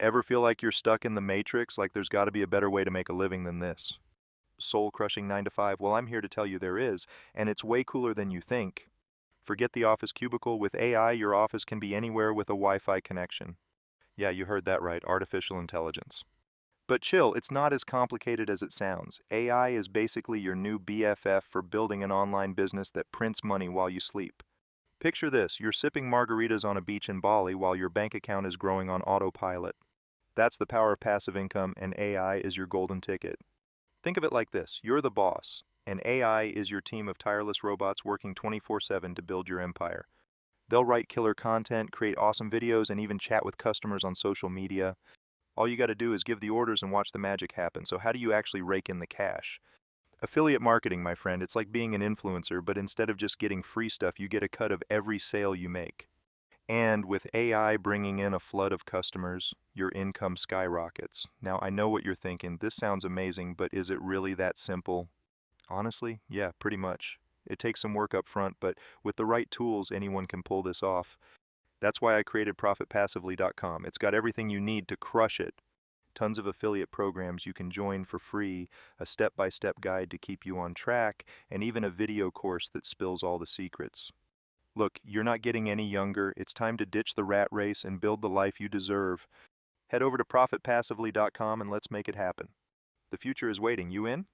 Ever feel like you're stuck in the matrix, like there's got to be a better way to make a living than this? Soul-crushing 9 to 5? Well, I'm here to tell you there is, and it's way cooler than you think. Forget the office cubicle. With AI, your office can be anywhere with a Wi-Fi connection. Yeah, you heard that right, artificial intelligence. But chill, it's not as complicated as it sounds. AI is basically your new BFF for building an online business that prints money while you sleep. Picture this, you're sipping margaritas on a beach in Bali while your bank account is growing on autopilot. That's the power of passive income, and AI is your golden ticket. Think of it like this, you're the boss, and AI is your team of tireless robots working 24/7 to build your empire. They'll write killer content, create awesome videos, and even chat with customers on social media. All you got to do is give the orders and watch the magic happen. So how do you actually rake in the cash? Affiliate marketing, my friend, it's like being an influencer, but instead of just getting free stuff, you get a cut of every sale you make. And with AI bringing in a flood of customers, your income skyrockets. Now, I know what you're thinking. This sounds amazing, but is it really that simple? Honestly, yeah, pretty much. It takes some work up front, but with the right tools, anyone can pull this off. That's why I created ProfitPassively.com. It's got everything you need to crush it. Tons of affiliate programs you can join for free, a step-by-step guide to keep you on track, and even a video course that spills all the secrets. Look, you're not getting any younger. It's time to ditch the rat race and build the life you deserve. Head over to ProfitPassively.com and let's make it happen. The future is waiting. You in?